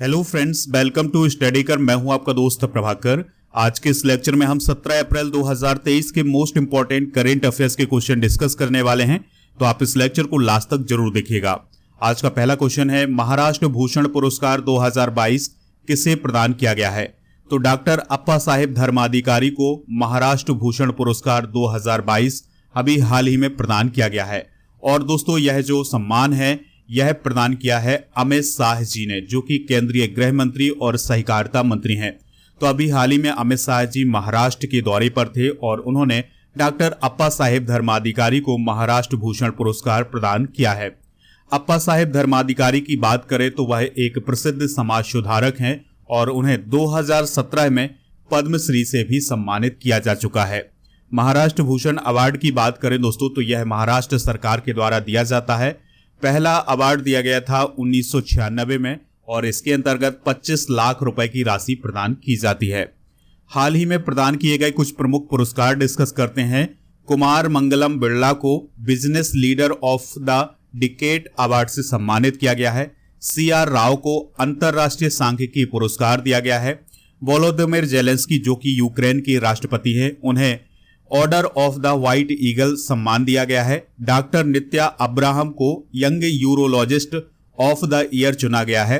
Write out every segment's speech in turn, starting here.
Hello friends, welcome to study कर। मैं हूं आपका दोस्त प्रभाकर। आज के इस लेक्चर में हम 17 अप्रैल 2023 के मोस्ट इंपॉर्टेंट करेंट अफेयर्स के क्वेश्चन डिस्कस करने वाले हैं, तो आप इस लेक्चर को लास्ट तक जरूर देखिएगा। आज का पहला क्वेश्चन है, महाराष्ट्र भूषण पुरस्कार 2022 किसे प्रदान किया गया है? तो डॉक्टर अप्पा साहेब धर्माधिकारी को महाराष्ट्र भूषण पुरस्कार 2022 अभी हाल ही में प्रदान किया गया है। और दोस्तों, यह जो सम्मान है यह प्रदान किया है अमित शाह जी ने, जो कि केंद्रीय गृह मंत्री और सहकारिता मंत्री हैं। तो अभी हाल ही में अमित शाह जी महाराष्ट्र के दौरे पर थे और उन्होंने डॉक्टर अप्पा साहेब धर्माधिकारी को महाराष्ट्र भूषण पुरस्कार प्रदान किया है। अप्पा साहेब धर्माधिकारी की बात करें तो वह एक प्रसिद्ध समाज सुधारक हैं और उन्हें 2017 में पद्मश्री से भी सम्मानित किया जा चुका है। महाराष्ट्र भूषण अवार्ड की बात करें दोस्तों, तो यह महाराष्ट्र सरकार के द्वारा दिया जाता है। पहला अवार्ड दिया गया था 1996 में और इसके अंतर्गत 25 लाख रुपए की राशि प्रदान की जाती है। हाल ही में प्रदान किए गए कुछ प्रमुख पुरस्कार डिस्कस करते हैं। कुमार मंगलम बिरला को business leader of the decade award से सम्मानित किया गया है। CR राव को अंतर्राष्ट्रीय सांख्यिकी पुरस्कार दिया गया है। वोलोदिमिर जेलेंस्की, जो कि यूक्रेन के राष्ट्रपति हैं, उन्हें order of the white eagle सम्मान दिया गया है। डॉक्टर नित्या अब्राहम को young urologist of the year चुना गया है।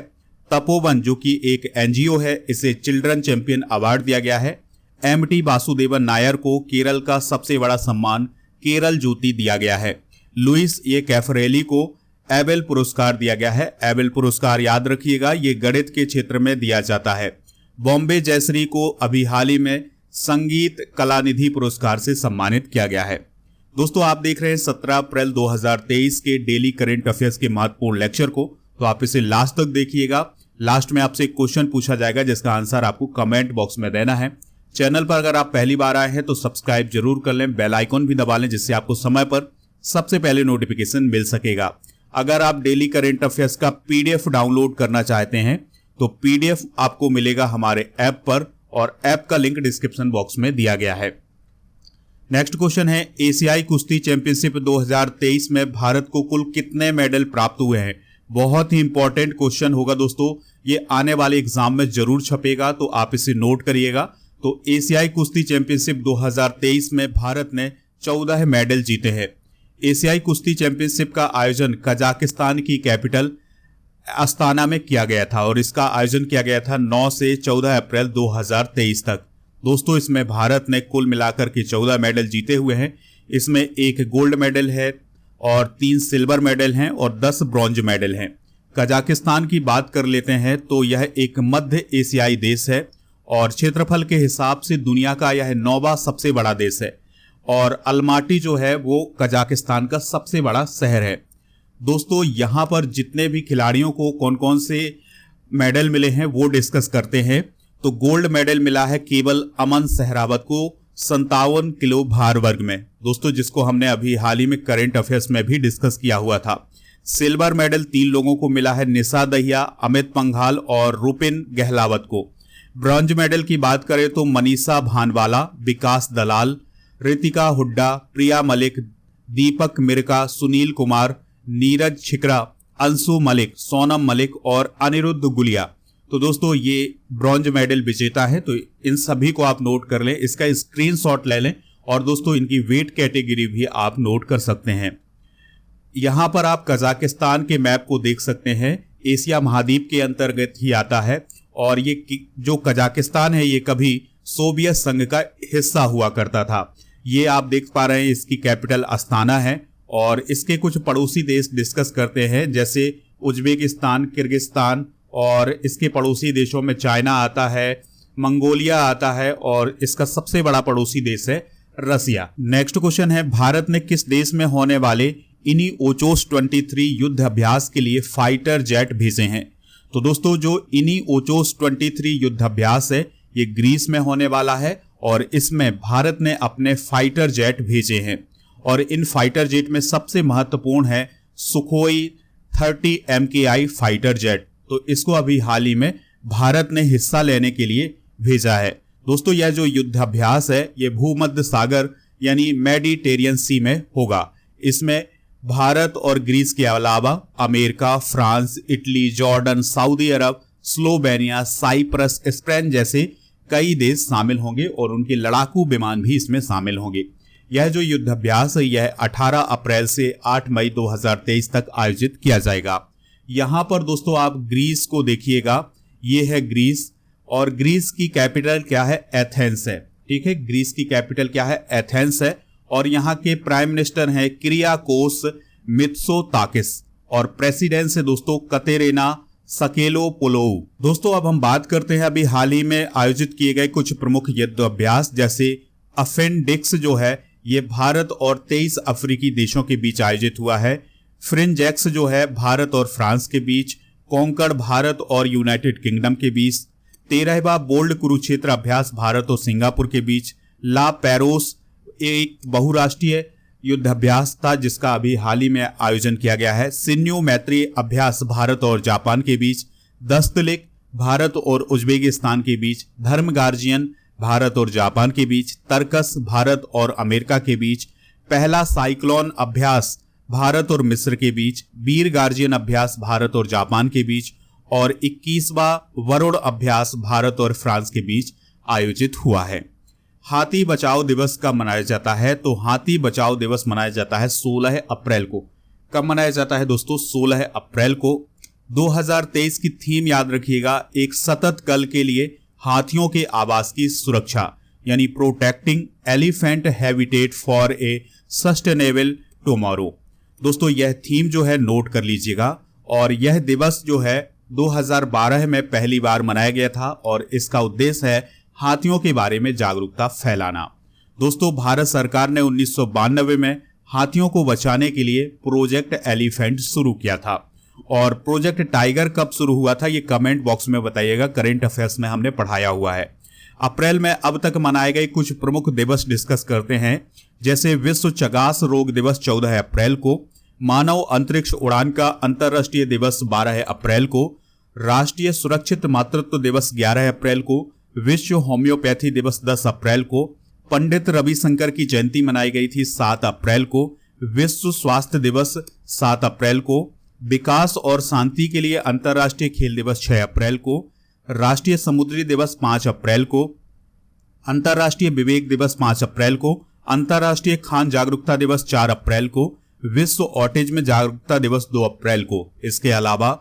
तपोवन, जो कि एक NGO है, इसे चिल्ड्रन चैंपियन अवार्ड दिया गया है। MT वासुदेवन नायर को केरल का सबसे बड़ा सम्मान केरल ज्योति दिया गया है। लुइस ए कैफरेली को एबेल पुरस्कार दिया गया है। एबेल पुरस्कार याद रखिएगा, ये गणित के क्षेत्र में दिया जाता है। बॉम्बे जयश्री को अभी हाल ही में संगीत कलानिधि पुरस्कार से सम्मानित किया गया है। दोस्तों, आप देख रहे हैं 17 अप्रैल 2023 के डेली करंट अफेयर्स के महत्वपूर्ण लेक्चर को, तो आप इसे लास्ट तक देखिएगा। लास्ट में आपसे एक क्वेश्चन पूछा जाएगा जिसका आंसर आपको कमेंट बॉक्स में देना है। चैनल पर अगर आप पहली बार आए हैं तो सब्सक्राइब जरूर कर लें, बेल आइकॉन भी दबा लें, जिससे आपको समय पर सबसे पहले नोटिफिकेशन मिल सकेगा। अगर आप डेली करंट अफेयर्स का PDF डाउनलोड करना चाहते हैं तो PDF आपको मिलेगा हमारे ऐप पर और ऐप का लिंक डिस्क्रिप्शन बॉक्स में दिया गया है। नेक्स्ट क्वेश्चन है, एशियाई कुश्ती चैंपियनशिप 2023 में भारत को कुल कितने मेडल प्राप्त हुए हैं? बहुत ही इंपॉर्टेंट क्वेश्चन होगा दोस्तों, ये आने वाले एग्जाम में जरूर छपेगा, तो आप इसे नोट करिएगा। तो एशियाई कुश्ती चैंपियनशिप 2023 में भारत ने 14 मेडल जीते हैं। एशियाई कुश्ती चैंपियनशिप का आयोजन कजाकिस्तान की कैपिटल अस्ताना में किया गया था और इसका आयोजन किया गया था 9 से 14 अप्रैल 2023 तक। दोस्तों, इसमें भारत ने कुल मिलाकर के 14 मेडल जीते हुए हैं। इसमें एक गोल्ड मेडल है और 3 सिल्वर मेडल हैं और 10 ब्रॉन्ज मेडल हैं। कजाकिस्तान की बात कर लेते हैं तो यह एक मध्य एशियाई देश है और क्षेत्रफल के हिसाब से दुनिया का यह 9वां सबसे बड़ा देश है और अलमाटी जो है वो कजाकिस्तान का सबसे बड़ा शहर है। दोस्तों, यहाँ पर जितने भी खिलाड़ियों को कौन कौन से मेडल मिले हैं वो डिस्कस करते हैं। तो गोल्ड मेडल मिला है केवल अमन सहरावत को 57 किलो भार वर्ग में, दोस्तों, जिसको हमने अभी हाल ही में करंट अफेयर्स में भी डिस्कस किया हुआ था। सिल्वर मेडल 3 लोगों को मिला है, निशा दहिया, अमित पंघाल और रुपिन गहलावत को। ब्रॉन्ज मेडल की बात करें तो मनीषा भानवाला, विकास दलाल, रितिका हुड्डा, प्रिया मलिक, दीपक मिर्का, सुनील कुमार, नीरज छिकरा, अंशु मलिक, सोनम मलिक और अनिरुद्ध गुलिया। तो दोस्तों, ये ब्रॉन्ज मेडल विजेता है, तो इन सभी को आप नोट कर लें, इसका स्क्रीनशॉट ले लें और दोस्तों इनकी वेट कैटेगरी भी आप नोट कर सकते हैं। यहां पर आप कजाकिस्तान के मैप को देख सकते हैं, एशिया महाद्वीप के अंतर्गत ही आता है और ये जो कजाकिस्तान है ये कभी सोवियत संघ का हिस्सा हुआ करता था। ये आप देख पा रहे हैं, इसकी कैपिटल अस्ताना है और इसके कुछ पड़ोसी देश डिस्कस करते हैं, जैसे उज्बेकिस्तान, किर्गिस्तान और इसके पड़ोसी देशों में चाइना आता है, मंगोलिया आता है और इसका सबसे बड़ा पड़ोसी देश है रसिया। नेक्स्ट क्वेश्चन है, भारत ने किस देश में होने वाले इनी ओचोस 23 युद्ध अभ्यास के लिए फाइटर जेट भेजे हैं? तो दोस्तों, जो इनी ओचोस 23 युद्ध अभ्यास है ये ग्रीस में होने वाला है और इसमें भारत ने अपने फाइटर जेट भेजे हैं और इन फाइटर जेट में सबसे महत्वपूर्ण है सुखोई 30 MKI फाइटर जेट। तो इसको अभी हाल ही में भारत ने हिस्सा लेने के लिए भेजा है। दोस्तों, यह जो युद्धाभ्यास है ये भूमध्य सागर यानी मेडिटेरियन सी में होगा। इसमें भारत और ग्रीस के अलावा America, France, Italy, Jordan, Saudi Arab, Slovenia, Cyprus, Spain जैसे कई देश शामिल होंगे और उनके लड़ाकू विमान भी इसमें शामिल होंगे। यह जो युद्धाभ्यास है यह 18 अप्रैल से 8 मई 2023 तक आयोजित किया जाएगा। यहां पर दोस्तों आप ग्रीस को देखिएगा, ये है ग्रीस और ग्रीस की कैपिटल क्या है, एथेंस है। ठीक है, ग्रीस की कैपिटल क्या है, एथेंस है और यहाँ के प्राइम मिनिस्टर हैं किरियाकोस मित्सोताकिस और प्रेसिडेंट है दोस्तों कतेरिना सकेलोपोलोऊ। दोस्तों अब हम बात करते हैं अभी हाल ही में आयोजित किए गए कुछ प्रमुख युद्ध अभ्यास, जैसे अफेंडिक्स जो है ये भारत और 23 अफ्रीकी देशों के बीच आयोजित हुआ है। फ्रिंजेक्स जो है भारत और फ्रांस के बीच, कॉन्कर्ड भारत और यूनाइटेड किंगडम के बीच, 13वां बोल्ड कुरुक्षेत्र अभ्यास भारत और सिंगापुर के बीच, ला पेरोस एक बहुराष्ट्रीय युद्धाभ्यास था जिसका अभी हाल ही में आयोजन किया गया है। सिन्यू मैत्री अभ्यास भारत और जापान के बीच, दस्तलिक भारत और उज्बेकिस्तान के बीच, धर्म गार्जियन भारत और जापान के बीच, तर्कस भारत और अमेरिका के बीच, पहला साइक्लोन अभ्यास भारत और मिस्र के बीच, वीर गार्जियन अभ्यास भारत और जापान के बीच और 21वां वरुण अभ्यास भारत और फ्रांस के बीच आयोजित हुआ है। हाथी बचाओ दिवस कब मनाया जाता है, तो हाथी बचाओ दिवस मनाया जाता है 16 अप्रैल को। कब मनाया जाता है दोस्तों, 16 अप्रैल को। 2023 की थीम याद रखिएगा, एक सतत कल के लिए हाथियों के आवास की सुरक्षा, यानी protecting elephant habitat for a sustainable tomorrow. दोस्तों यह थीम जो है नोट कर लीजिएगा और यह दिवस जो है 2012 में पहली बार मनाया गया था और इसका उद्देश्य है हाथियों के बारे में जागरूकता फैलाना। दोस्तों भारत सरकार ने 1992 में हाथियों को बचाने के लिए प्रोजेक्ट एलिफेंट शुरू किया था और प्रोजेक्ट टाइगर कब शुरू हुआ था ये कमेंट बॉक्स में बताइएगा, करंट अफेयर्स में हमने पढ़ाया हुआ है। अप्रैल में अब तक मनाए गए कुछ प्रमुख दिवस डिस्कस करते हैं, जैसे विश्व चगास रोग दिवस 14 अप्रैल को, मानव अंतरिक्ष उड़ान का अंतर्राष्ट्रीय दिवस 12 अप्रैल को, राष्ट्रीय सुरक्षित मातृत्व दिवस 11 अप्रैल को, विश्व होम्योपैथी दिवस 10 अप्रैल को, पंडित रविशंकर की जयंती मनाई गई थी 7 अप्रैल को, विश्व स्वास्थ्य दिवस 7 अप्रैल को, विकास और शांति के लिए अंतर्राष्ट्रीय खेल दिवस 6 अप्रैल को, राष्ट्रीय समुद्री दिवस 5 अप्रैल को, अंतर्राष्ट्रीय विवेक दिवस 5 अप्रैल को, अंतर्राष्ट्रीय खान जागरूकता दिवस 4 अप्रैल को, विश्व ऑटिज्म जागरूकता दिवस 2 अप्रैल को। इसके अलावा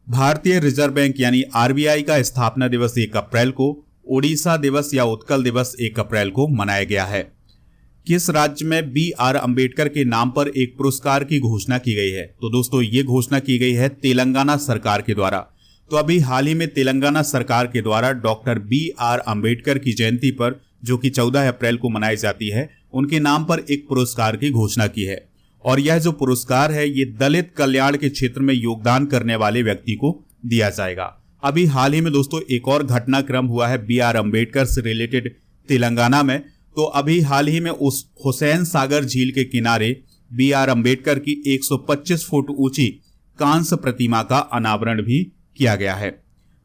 भारतीय रिजर्व बैंक यानी आरबीआई का स्थापना दिवस 1 अप्रैल को, ओडिशा दिवस या उत्कल दिवस 1 अप्रैल को मनाया गया है। किस राज्य में बी.आर. अंबेडकर के नाम पर एक पुरस्कार की घोषणा की गई है, तो दोस्तों ये घोषणा की गई है तेलंगाना सरकार के द्वारा। तो अभी हाल ही में तेलंगाना सरकार के द्वारा डॉक्टर बी.आर. अंबेडकर की जयंती पर, जो कि 14 अप्रैल को मनाई जाती है, उनके नाम पर एक पुरस्कार की घोषणा की है और यह जो पुरस्कार है ये दलित कल्याण के क्षेत्र में योगदान करने वाले व्यक्ति को दिया जाएगा। अभी हाल ही में दोस्तों एक और घटनाक्रम हुआ है बी.आर. अंबेडकर से रिलेटेड तेलंगाना में। तो अभी हाल ही में उस हुसैन सागर झील के किनारे बी.आर. अंबेडकर की 125 फुट ऊंची कांस्य प्रतिमा का अनावरण भी किया गया है।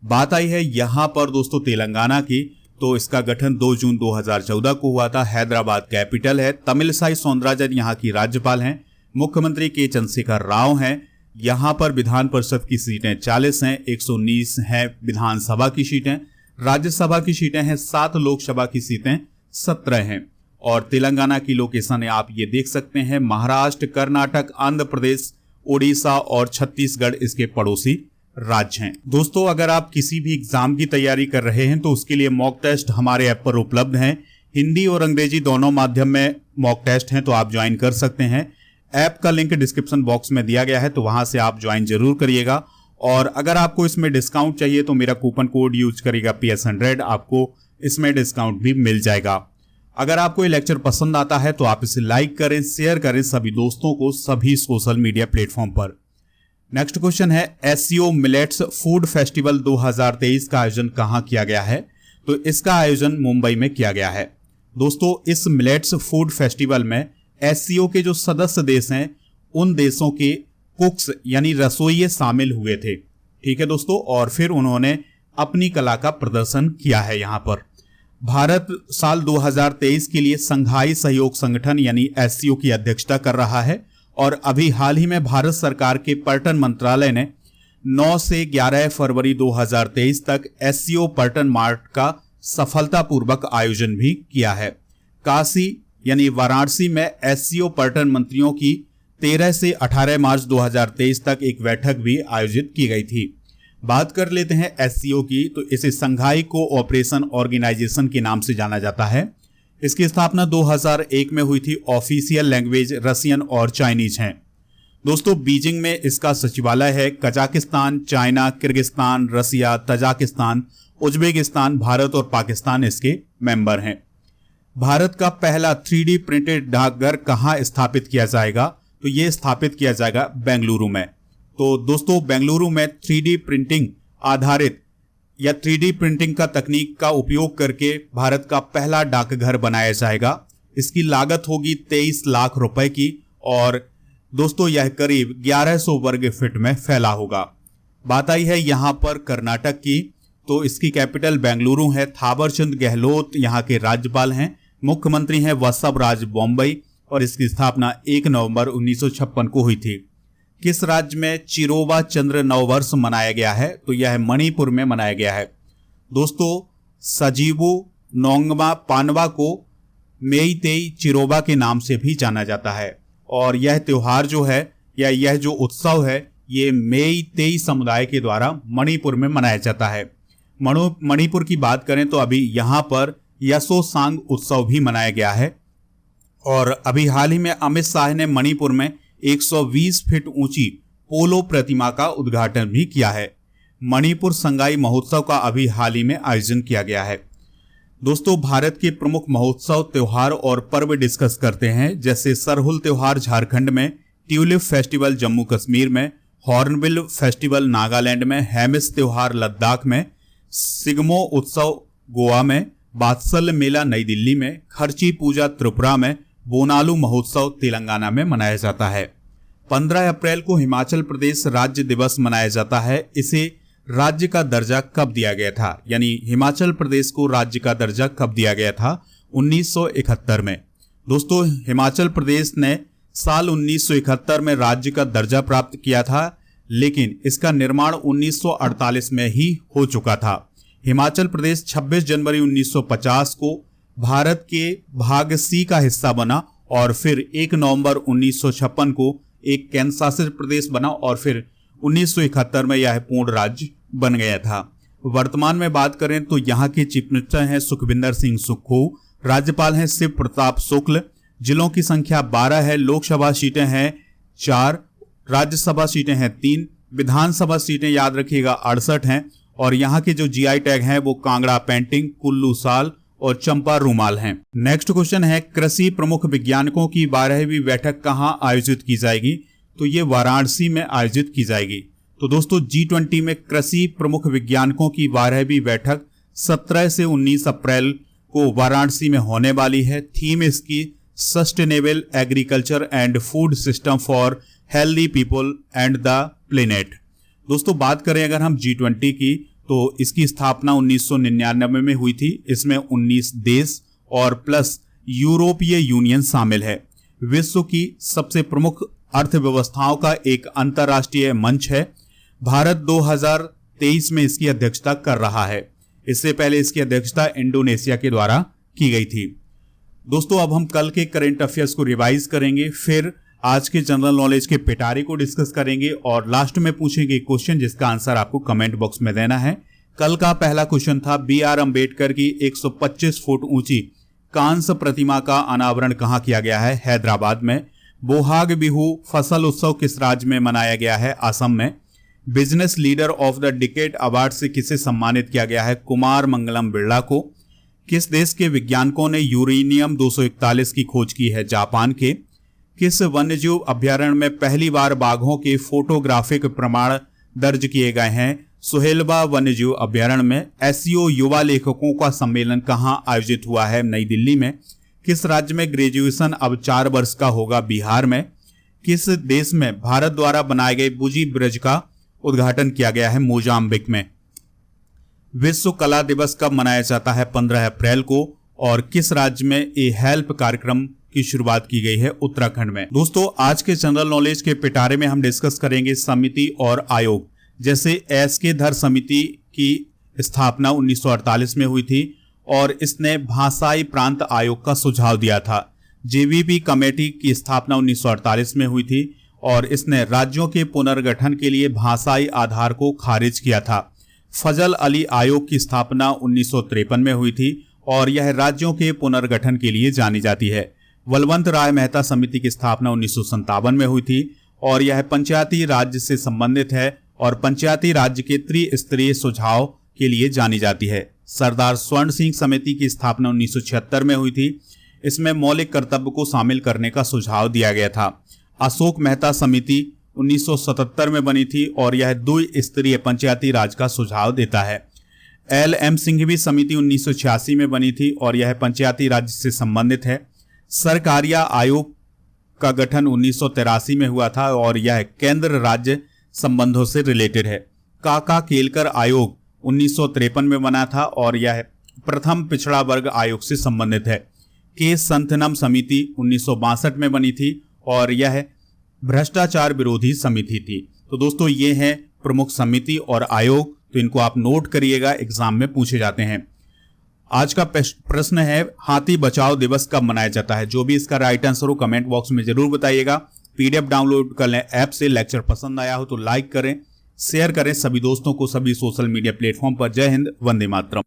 बात आई है यहां पर दोस्तों तेलंगाना की, तो इसका गठन 2 जून 2014 को हुआ था। हैदराबाद कैपिटल है। तमिलसाई सौंदरराजन यहाँ की राज्यपाल हैं। मुख्यमंत्री के चंद्रशेखर राव हैं। यहाँ पर विधान परिषद की सीटें 40 हैं, 119 हैं विधानसभा की सीटें, राज्यसभा की सीटें हैं 7, लोकसभा की सीटें 17 हैं। और तेलंगाना की लोकेशन आप ये देख सकते हैं, महाराष्ट्र, कर्नाटक, आंध्र प्रदेश, ओडिशा और छत्तीसगढ़ इसके पड़ोसी राज्य हैं। दोस्तों अगर आप किसी भी एग्जाम की तैयारी कर रहे हैं तो उसके लिए मॉक टेस्ट हमारे ऐप पर उपलब्ध हैं। हिंदी और अंग्रेजी दोनों माध्यम में मॉक टेस्ट हैं, तो आप ज्वाइन कर सकते हैं। ऐप का लिंक डिस्क्रिप्शन बॉक्स में दिया गया है, तो वहां से आप ज्वाइन जरूर करिएगा। और अगर आपको इसमें डिस्काउंट चाहिए तो मेरा कूपन कोड यूज करिएगा PS100, आपको इसमें डिस्काउंट भी मिल जाएगा। अगर आपको ये लेक्चर पसंद आता है तो आप इसे लाइक करें, शेयर करें सभी दोस्तों को सभी सोशल मीडिया प्लेटफॉर्म पर। नेक्स्ट क्वेश्चन है, SCO मिलेट्स फूड फेस्टिवल 2023 का आयोजन कहाँ किया गया है, तो इसका आयोजन मुंबई में किया गया है। दोस्तों इस मिलेट्स फूड फेस्टिवल में SCO के जो सदस्य देश हैं उन देशों के कुक्स यानी रसोइये शामिल हुए थे। ठीक है दोस्तों, और फिर उन्होंने अपनी कला का प्रदर्शन किया है। यहाँ पर भारत साल 2023 के लिए संघाई सहयोग संगठन यानी SCO की अध्यक्षता कर रहा है और अभी हाल ही में भारत सरकार के पर्यटन मंत्रालय ने 9 से 11 फरवरी 2023 तक एससीओ पर्यटन मार्ट का सफलतापूर्वक आयोजन भी किया है। काशी यानी वाराणसी में एससीओ पर्यटन मंत्रियों की 13 से 18 मार्च 2023 तक एक बैठक भी आयोजित की गई थी। बात कर लेते हैं एससीओ की, तो इसे संघाई कोऑपरेशन ऑर्गेनाइजेशन के नाम से जाना जाता है। इसकी स्थापना 2001 में हुई थी। ऑफिशियल लैंग्वेज रसियन और चाइनीज हैं। दोस्तों, बीजिंग में इसका सचिवालय है। कजाकिस्तान, चाइना, किर्गिस्तान, रसिया, तजाकिस्तान, उज्बेकिस्तान, भारत और पाकिस्तान इसके मेंबर हैं। भारत का पहला 3D प्रिंटेड डाकघर कहां स्थापित किया जाएगा? तो यह स्थापित किया जाएगा बेंगलुरु में। तो दोस्तों, बेंगलुरु में 3D प्रिंटिंग आधारित या 3D प्रिंटिंग का तकनीक का उपयोग करके भारत का पहला डाकघर बनाया जाएगा। इसकी लागत होगी 23 लाख रुपए की और दोस्तों यह करीब 1100 वर्ग फीट में फैला होगा। बात आई है यहाँ पर कर्नाटक की, तो इसकी कैपिटल बेंगलुरु है। थावरचंद गहलोत यहाँ के राज्यपाल हैं। मुख्यमंत्री हैं वसुंधरा बोम्मई और इसकी स्थापना 1 नवंबर 1956 को हुई थी। किस राज्य में चिरोवा चंद्र नववर्ष मनाया गया है? तो यह मणिपुर में मनाया गया है। दोस्तों, सजीबू नोंगमा पानवा को मेईतेई चिरोवा के नाम से भी जाना जाता है और यह त्योहार जो है या यह जो उत्सव है ये मेईतेई समुदाय के द्वारा मणिपुर में मनाया जाता है। मणिपुर की बात करें तो अभी यहाँ पर यसोसांग उत्सव भी मनाया गया है और अभी हाल ही में अमित शाह ने मणिपुर में 120 फीट ऊंची पोलो प्रतिमा का उद्घाटन भी किया है। मणिपुर संगाई महोत्सव का अभी हाल ही में आयोजन किया गया है। दोस्तों, भारत के प्रमुख महोत्सव, त्योहार और पर्व डिस्कस करते हैं, जैसे सरहुल त्योहार झारखंड में, ट्यूलिप फेस्टिवल जम्मू कश्मीर में, हॉर्नबिल फेस्टिवल नागालैंड में, हेमिस त्योहार लद्दाख में, सिगमो उत्सव गोवा में, बात्सल मेला नई दिल्ली में, खर्ची पूजा त्रिपुरा में, बोनालू महोत्सव तेलंगाना में मनाया जाता है। 15 अप्रैल को हिमाचल प्रदेश राज्य दिवस मनाया जाता है। इसे राज्य का दर्जा कब दिया गया था? यानी हिमाचल प्रदेश को राज्य का दर्जा कब दिया गया था? 1971 में। दोस्तों, हिमाचल प्रदेश ने साल 1971 में राज्य का दर्जा प्राप्त किया था, लेकिन इसका निर्माण 1948 में ही हो चुका था। हिमाचल प्रदेश 26 जनवरी 1950 को भारत के भाग सी का हिस्सा बना और फिर 1 नवंबर 1956 को एक केंद्र शासित प्रदेश बना और फिर 1971 में यह पूर्ण राज्य बन गया था। वर्तमान में बात करें तो यहाँ के चीफ मिनिस्टर हैं सुखविंदर सिंह सुक्खू, राज्यपाल हैं शिव प्रताप शुक्ल, जिलों की संख्या 12 है, लोकसभा सीटें हैं 4, राज्यसभा सीटें हैं 3, विधानसभा सीटें याद रखिएगा 68 हैं और यहाँ के जो जीआई टैग हैं वो कांगड़ा पेंटिंग, कुल्लू शाल और चंपा रूमाल हैं। नेक्स्ट क्वेश्चन है, कृषि प्रमुख वैज्ञानिकों की 12वीं बैठक कहां आयोजित की जाएगी? तो ये वाराणसी में आयोजित की जाएगी। तो दोस्तों, G20 में कृषि प्रमुख वैज्ञानिकों की 12वीं बैठक 17 से 19 अप्रैल को वाराणसी में होने वाली है। थीम इसकी sustainable agriculture and food system for healthy people and the planet. दोस्तों, बात करें अगर हम G20 की, तो इसकी स्थापना 1999 में हुई थी। इसमें 19 देश और प्लस यूरोपीय यूनियन शामिल है। विश्व की सबसे प्रमुख अर्थव्यवस्थाओं का एक अंतर्राष्ट्रीय मंच है। भारत 2023 में इसकी अध्यक्षता कर रहा है। इससे पहले इसकी अध्यक्षता इंडोनेशिया के द्वारा की गई थी। दोस्तों, अब हम कल के करंट अफेयर्स को रिवाइज करेंगे, फिर आज के जनरल नॉलेज के पिटारे को डिस्कस करेंगे और लास्ट में पूछेंगे क्वेश्चन जिसका आंसर आपको कमेंट बॉक्स में देना है। कल का पहला क्वेश्चन था, B.R. अम्बेडकर की 125 फुट ऊंची कांस्य प्रतिमा का अनावरण कहां किया गया है? हैदराबाद में। बोहाग बिहू फसल उत्सव किस राज्य में मनाया गया है? असम में। Business leader of the decade award से किसे सम्मानित किया गया है? कुमार मंगलम बिरला को। किस देश के वैज्ञानिकों ने यूरेनियम 241 की खोज की है? जापान के। किस वन्यजीव अभ्यारण्य में पहली बार बाघों के फोटोग्राफिक प्रमाण दर्ज किए गए हैं? सुहेलबा वन्यजीव अभ्यारण्य में। एससीओ युवा लेखकों का सम्मेलन कहां आयोजित हुआ है? नई दिल्ली में। किस राज्य में ग्रेजुएशन अब 4 वर्ष का होगा? बिहार में। किस देश में भारत द्वारा बनाए गए बुजी ब्रिज का उद्घाटन किया गया है? मोजाम्बिक में। विश्व कला दिवस कब मनाया जाता है? 15 अप्रैल को। और किस राज्य में ए हेल्प कार्यक्रम की शुरुआत की गई है? उत्तराखंड में। दोस्तों, आज के जनरल नॉलेज के पिटारे में हम डिस्कस करेंगे समिति और आयोग, जैसे एस के धर समिति की स्थापना 1948 में हुई थी और इसने भाषाई प्रांत आयोग का सुझाव दिया था। जेवीपी कमेटी की स्थापना 1948 में हुई थी और इसने राज्यों के पुनर्गठन के लिए भाषाई आधार को खारिज किया था। फजल अली आयोग की स्थापना 1953 में हुई थी और यह राज्यों के पुनर्गठन के लिए जानी जाती है। बलवंत राय मेहता समिति की स्थापना 1957 में हुई थी और यह पंचायती राज्य से संबंधित है और पंचायती राज्य के त्रिस्तरीय सुझाव के लिए जानी जाती है। सरदार स्वर्ण सिंह समिति की स्थापना 1976 में हुई थी। इसमें मौलिक कर्तव्य को शामिल करने का सुझाव दिया गया था। अशोक मेहता समिति 1977 में बनी थी और यह द्विस्तरीय पंचायती राज का सुझाव देता है। LM सिंघवी समिति 1986 में बनी थी और यह पंचायती राज से संबंधित है। सरकारिया आयोग का गठन 1983 में हुआ था और यह केंद्र राज्य संबंधों से रिलेटेड है। काका केलकर आयोग 1953 में बना था और यह प्रथम पिछड़ा वर्ग आयोग से संबंधित है। के संथनम समिति 1962 में बनी थी और यह भ्रष्टाचार विरोधी समिति थी। तो दोस्तों ये है प्रमुख समिति और आयोग, तो इनको आप नोट करिएगा, एग्जाम में पूछे जाते हैं। आज का प्रश्न है हाथी बचाओ दिवस कब मनाया जाता है? जो भी इसका राइट आंसर हो कमेंट बॉक्स में जरूर बताइएगा। PDF डाउनलोड कर लें ऐप से। लेक्चर पसंद आया हो तो लाइक करें, शेयर करें सभी दोस्तों को सभी सोशल मीडिया प्लेटफॉर्म पर। जय हिंद, वंदे मातरम।